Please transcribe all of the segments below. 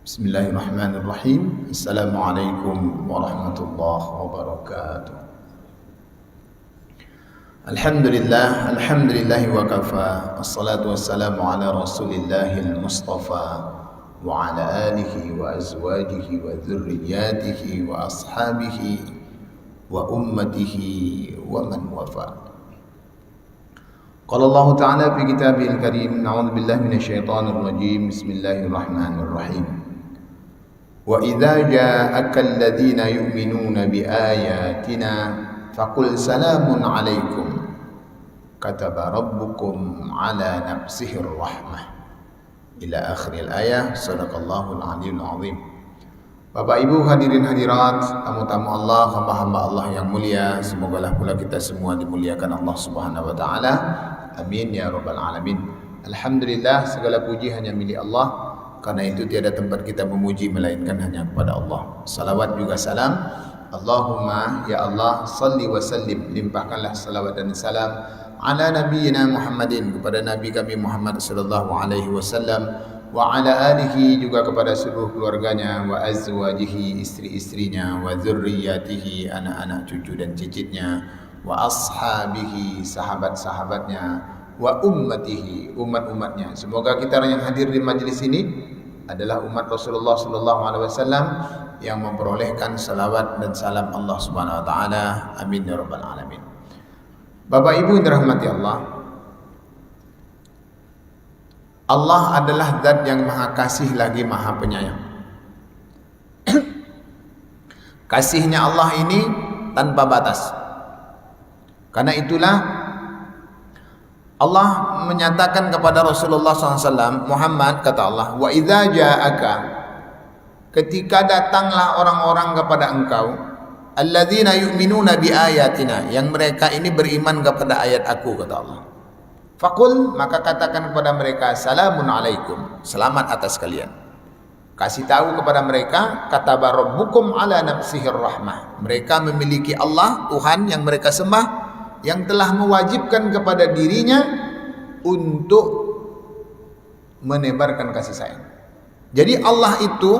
Bismillahirrahmanirrahim. Assalamualaikum warahmatullahi wabarakatuh. Alhamdulillahi wa kafa. Assalatu wassalamu ala rasulillahil mustafa wa ala alihi wa azwajihi wa dhurriyyatihi wa ashabihi wa ummatihi wa man wafa. Qala Allah Ta'ala fi kitabihil karim. A'udzu billahi minasyaitonir rajim. Bismillahirrahmanirrahim. Wa idza ja'aka alladhina yu'minuna bi ayatina faqul salamun 'alaikum kataba rabbukum 'ala nafsihi rahmah ila akhiril ayah. Shadaqallahul 'aliyyul 'azim. Bapak Ibu hadirin hadirat, tamu-tamu Allah, hamba-hamba Allah yang mulia, semogalah pula kita semua dimuliakan Allah Subhanahu wa taala. Amin ya rabbal alamin. Alhamdulillah, segala puji hanya milik Allah. Karena itu tiada tempat kita memuji melainkan hanya kepada Allah. Salawat juga salam. Allahumma ya Allah salli wa sallim, limpahkanlah salawat dan salam ala nabiyyina Muhammadin, kepada nabi kami Muhammad sallallahu alaihi wasallam, wa ala alihi, juga kepada seluruh keluarganya, wa azwajihi, istri-istrinya, wa dzurriyyatihi, anak-anak cucu dan cicitnya, wa ashabihi, sahabat-sahabatnya, wa ummatihi, umat-umatnya. Semoga kita yang hadir di majlis ini adalah umat Rasulullah sallallahu alaihi wasallam yang memperolehkan salawat dan salam Allah Subhanahu wa taala. Amin ya rabbal alamin. Bapak Ibu yang dirahmati Allah, Allah adalah zat yang maha kasih lagi maha penyayang. Kasihnya Allah ini tanpa batas. Karena itulah Allah menyatakan kepada Rasulullah SAW, Muhammad, kata Allah, wa idza ja'aka, ketika datanglah orang-orang kepada engkau, alladzina yu'minuna bi ayatina, yang mereka ini beriman kepada ayat aku, kata Allah. Faqul, maka katakan kepada mereka, salamun alaikum, selamat atas kalian. Kasih tahu kepada mereka, kataba rabbukum ala nafsihir rahmah, mereka memiliki Allah, Tuhan yang mereka sembah, yang telah mewajibkan kepada dirinya untuk menebarkan kasih sayang. Jadi Allah itu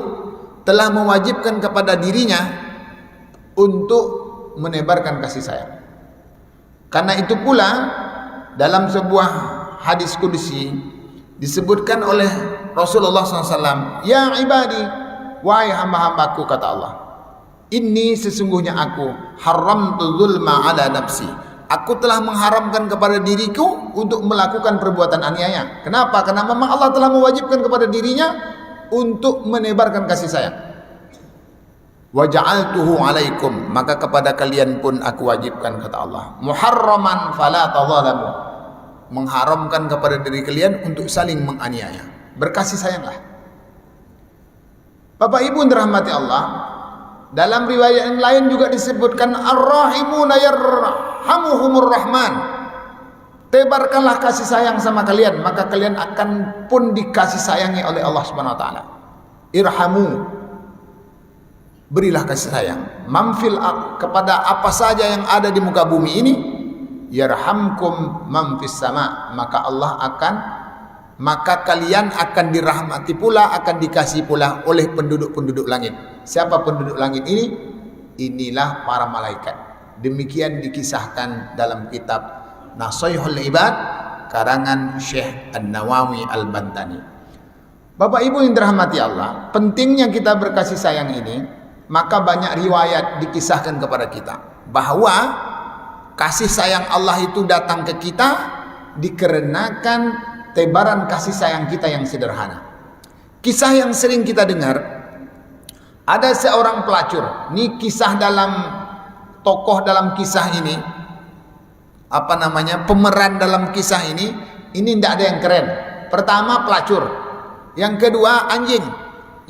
telah mewajibkan kepada dirinya untuk menebarkan kasih sayang. Karena itu pula dalam sebuah hadis qudsi disebutkan oleh Rasulullah SAW, ya ibadi, wahai hamba-hambaku, kata Allah, inni, sesungguhnya aku, haramtu zulma ala nafsi, aku telah mengharamkan kepada diriku untuk melakukan perbuatan aniaya. Kenapa? Karena memang Allah telah mewajibkan kepada dirinya untuk menebarkan kasih sayang. Wa ja'altuhu 'alaikum, maka kepada kalian pun aku wajibkan, kata Allah, muharraman fala tadzalamu, mengharamkan kepada diri kalian untuk saling menganiaya. Berkasih sayanglah. Bapak Ibu yang dirahmati Allah, dalam riwayat yang lain juga disebutkan ar-rahimuna yarhamuhumur rahman, tebarkanlah kasih sayang sama kalian, maka kalian akan pun dikasih sayangi oleh Allah Subhanahu wa taala. Irhamu, berilah kasih sayang, mamfil, kepada apa saja yang ada di muka bumi ini, yarhamkum mamfis sama, maka kalian akan dirahmati pula, akan dikasih pula oleh penduduk-penduduk langit. Siapa penduduk langit ini? Inilah para malaikat. Demikian dikisahkan dalam kitab Nasaihul Ibad karangan Syekh An-Nawawi Al-Bantani. Bapak Ibu yang dirahmati Allah, pentingnya kita berkasih sayang ini, maka banyak riwayat dikisahkan kepada kita bahwa kasih sayang Allah itu datang ke kita dikarenakan tebaran kasih sayang kita yang sederhana. Kisah yang sering kita dengar, ada seorang pelacur. Ini kisah dalam tokoh dalam kisah ini, pemeran dalam kisah ini tidak ada yang keren. Pertama pelacur, yang kedua anjing.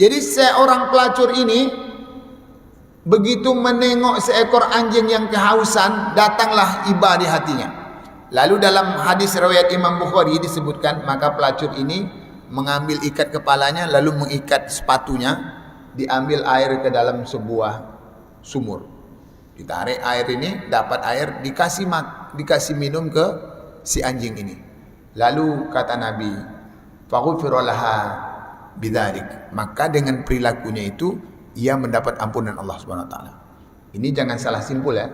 Jadi seorang pelacur ini begitu menengok seekor anjing yang kehausan, datanglah iba di hatinya. Lalu dalam hadis riwayat Imam Bukhari disebutkan, maka pelacur ini mengambil ikat kepalanya, lalu mengikat sepatunya, diambil air ke dalam sebuah sumur, ditarik air ini, dapat air, dikasih minum ke si anjing ini. Lalu kata Nabi, faghfira laha, bidzalik, maka dengan perilakunya itu ia mendapat ampunan Allah Subhanahu wa taala. Ini jangan salah simpul ya.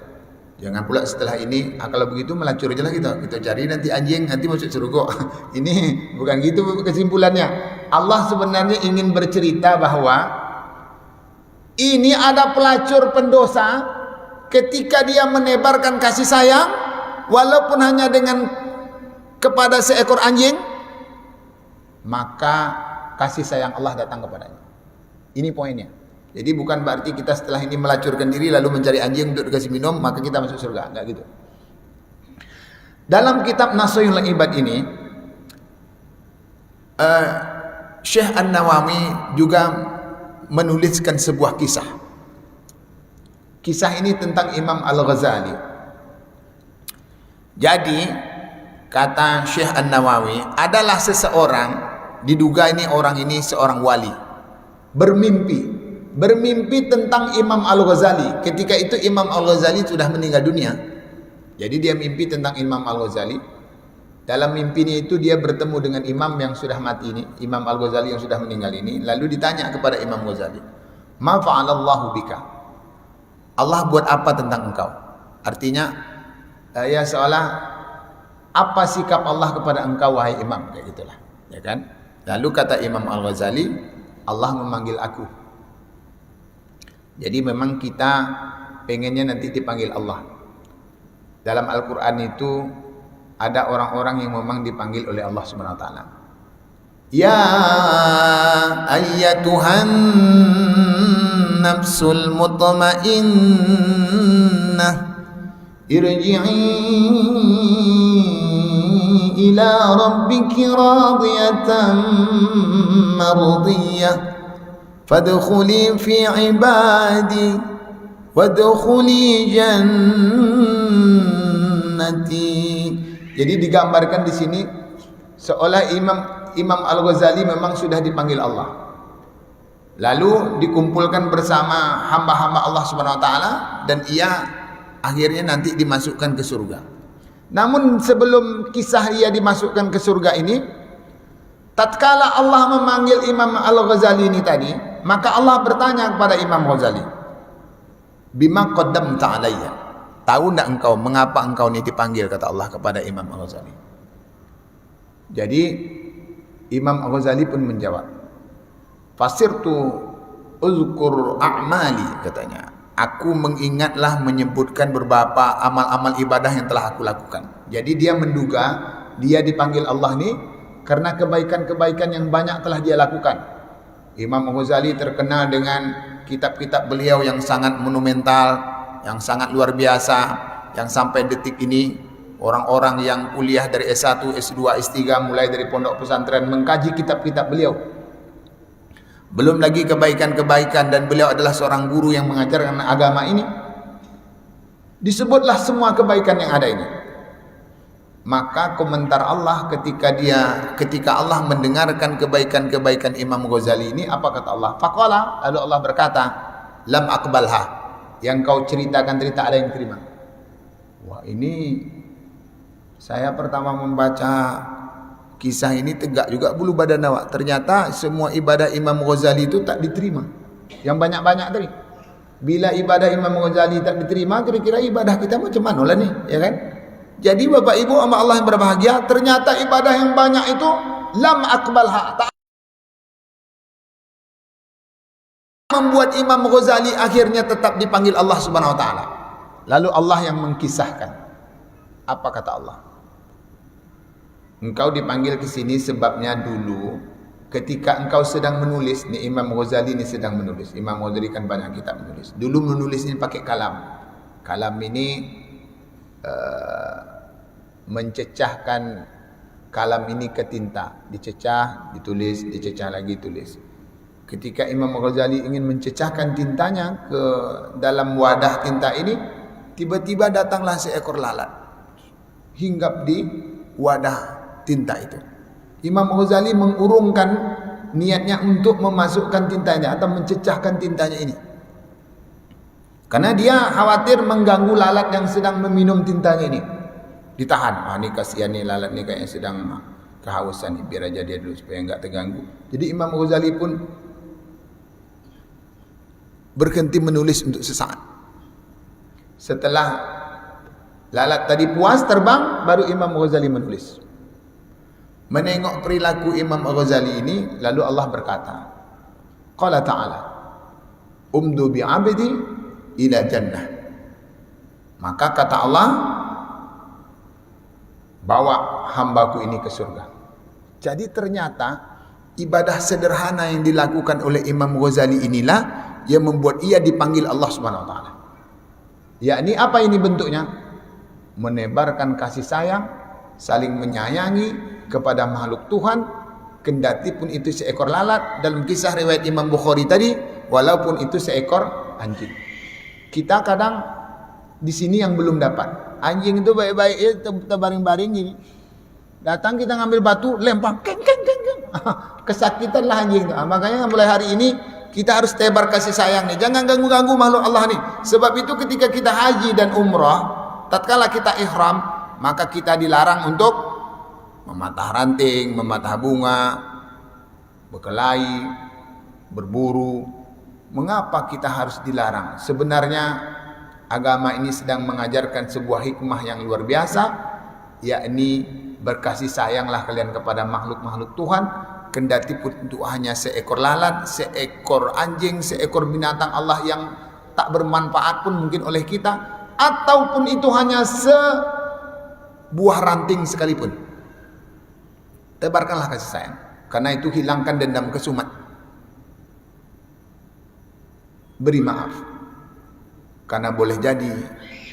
Jangan pula setelah ini kalau begitu melacur aja lah kita cari nanti anjing nanti masuk surga. Ini bukan gitu kesimpulannya. Allah sebenarnya ingin bercerita bahwa ini ada pelacur pendosa ketika dia menebarkan kasih sayang walaupun hanya dengan kepada seekor anjing, maka kasih sayang Allah datang kepadanya. Ini poinnya. Jadi bukan berarti kita setelah ini melacurkan diri lalu mencari anjing untuk dikasih minum maka kita masuk surga, enggak gitu. Dalam kitab Nashihul Ibad ini Syekh An-Nawawi juga menuliskan sebuah kisah. Kisah ini tentang Imam Al-Ghazali. Jadi kata Syekh An-Nawawi, adalah seseorang, diduga ini orang ini seorang wali, bermimpi tentang Imam Al-Ghazali. Ketika itu Imam Al-Ghazali sudah meninggal dunia. Jadi dia mimpi tentang Imam Al-Ghazali. Dalam mimpinya itu dia bertemu dengan imam yang sudah mati ini, Imam Al-Ghazali yang sudah meninggal ini. Lalu ditanya kepada Imam Ghazali, "Ma fa'alallahu bika?" Allah buat apa tentang engkau? Artinya ya seolah apa sikap Allah kepada engkau wahai imam, kayak gitulah, ya kan? Lalu kata Imam Al-Ghazali, Allah memanggil aku. Jadi memang kita pengennya nanti dipanggil Allah. Dalam Al-Quran itu ada orang-orang yang memang dipanggil oleh Allah Subhanahu wa taala. Ya ayyatuhan nafsul mutmainnah irji'i ila rabbiki radiyatan mardiyah fadkhuli fi ibadi wadkhuli jannati. Jadi digambarkan di sini seolah Imam Al-Ghazali memang sudah dipanggil Allah. Lalu dikumpulkan bersama hamba-hamba Allah Subhanahu wa taala dan ia akhirnya nanti dimasukkan ke surga. Namun sebelum kisah ia dimasukkan ke surga ini, tatkala Allah memanggil Imam Al-Ghazali ini tadi, maka Allah bertanya kepada Imam Ghazali, "Bima qaddamta alayya?" Tahu tidak engkau mengapa engkau ini dipanggil, kata Allah kepada Imam Al-Ghazali. Jadi Imam Al-Ghazali pun menjawab, "Fasirtu uzkur a'mali," katanya. Aku mengingatlah menyebutkan beberapa amal-amal ibadah yang telah aku lakukan. Jadi dia menduga dia dipanggil Allah ini karena kebaikan-kebaikan yang banyak telah dia lakukan. Imam Al-Ghazali terkenal dengan kitab-kitab beliau yang sangat monumental, yang sangat luar biasa, yang sampai detik ini orang-orang yang kuliah dari S1, S2, S3 mulai dari pondok pesantren mengkaji kitab-kitab beliau. Belum lagi kebaikan-kebaikan, dan beliau adalah seorang guru yang mengajarkan agama ini. Disebutlah semua kebaikan yang ada ini. Maka komentar Allah ketika Allah mendengarkan kebaikan-kebaikan Imam Ghazali ini, apa kata Allah? Faqala, lalu Allah berkata, "Lam aqbalha." Yang kau ceritakan cerita ada yang terima. Wah, ini saya pertama membaca kisah ini tegak juga bulu badan awak. Ternyata semua ibadah Imam Ghazali itu tak diterima. Yang banyak-banyak tadi. Bila ibadah Imam Ghazali tak diterima, kira-kira ibadah kita macam mana lah nih, ya kan? Jadi Bapak Ibu sama Allah yang berbahagia, ternyata ibadah yang banyak itu lam aqbalha, membuat Imam Ghazali akhirnya tetap dipanggil Allah Subhanahu wa taala. Lalu Allah yang mengkisahkan. Apa kata Allah? Engkau dipanggil ke sini sebabnya dulu ketika engkau sedang menulis, nih Imam Ghazali ini sedang menulis. Imam Ghazali kan banyak kitab menulis. Dulu menulis ini pakai kalam. Kalam ini mencecahkan kalam ini ke tinta, dicecah, ditulis, dicecah lagi, tulis. Ketika Imam Ghazali ingin mencecahkan tintanya ke dalam wadah tinta ini, tiba-tiba datanglah seekor lalat hinggap di wadah tinta itu. Imam Ghazali mengurungkan niatnya untuk memasukkan tintanya atau mencecahkan tintanya ini, karena dia khawatir mengganggu lalat yang sedang meminum tintanya ini. Ditahan. Ini kasihan nih lalat nih kayaknya sedang kehausan nih, biar aja dia dulu supaya enggak terganggu. Jadi Imam Ghazali pun berhenti menulis untuk sesaat. Setelah lalat tadi puas terbang, baru Imam Ghazali menulis. Menengok perilaku Imam Ghazali ini, lalu Allah berkata, Qala ta'ala, umdu bi'abdi ila jannah. Maka kata Allah, bawa hambaku ini ke surga. Jadi ternyata ibadah sederhana yang dilakukan oleh Imam Ghazali inilah yang membuat ia dipanggil Allah Subhanahu wa taala. Yakni apa ini bentuknya? Menebarkan kasih sayang, saling menyayangi kepada makhluk Tuhan, kendati pun itu seekor lalat. Dalam kisah riwayat Imam Bukhari tadi, walaupun itu seekor anjing. Kita kadang di sini yang belum dapat. Anjing itu baik-baik ya, terbaring-baring gini. Datang kita ngambil batu, lempar, keng. Kesakitanlah anjing itu. Makanya mulai hari ini kita harus tebar kasih sayang nih. Jangan ganggu-ganggu makhluk Allah nih. Sebab itu ketika kita haji dan umrah, tatkala kita ihram, maka kita dilarang untuk mematah ranting, mematah bunga, berkelahi, berburu. Mengapa kita harus dilarang? Sebenarnya agama ini sedang mengajarkan sebuah hikmah yang luar biasa, yakni berkasih sayanglah kalian kepada makhluk-makhluk Tuhan, kendati pun itu hanya seekor lalat, seekor anjing, seekor binatang Allah yang tak bermanfaat pun mungkin oleh kita, ataupun itu hanya sebuah ranting sekalipun. Tebarkanlah kasih sayang, karena itu hilangkan dendam kesumat. Beri maaf, karena boleh jadi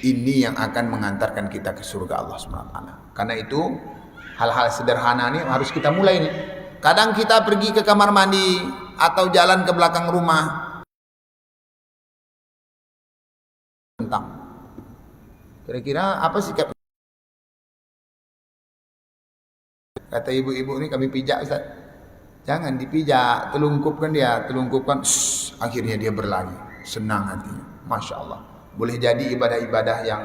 ini yang akan mengantarkan kita ke surga Allah Subhanahu wa taala. Karena itu hal-hal sederhana ini harus kita mulai nih. Kadang kita pergi ke kamar mandi atau jalan ke belakang rumah, tentang kira-kira apa sikap? Kata ibu-ibu ini, kami pijak Ustaz. Jangan dipijak, telungkupkan dia, telungkupkan, akhirnya dia berlari, senang hatinya. Masya Allah. Boleh jadi ibadah-ibadah yang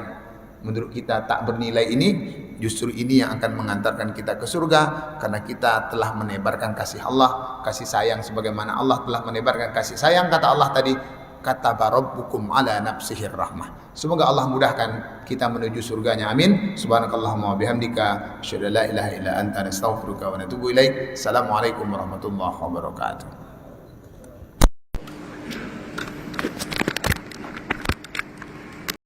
menurut kita tak bernilai ini, justru ini yang akan mengantarkan kita ke surga, karena kita telah menebarkan kasih Allah, kasih sayang sebagaimana Allah telah menebarkan kasih sayang. Kata Allah tadi, kataba rabbukum ala nafsihir rahmah. Semoga Allah mudahkan kita menuju surganya, amin. Subhanakallahumma wa bihamdika asyhadu an la ilaha illa anta, nastaghfiruka wa natubu ilaik. Assalamualaikum warahmatullahi wabarakatuh.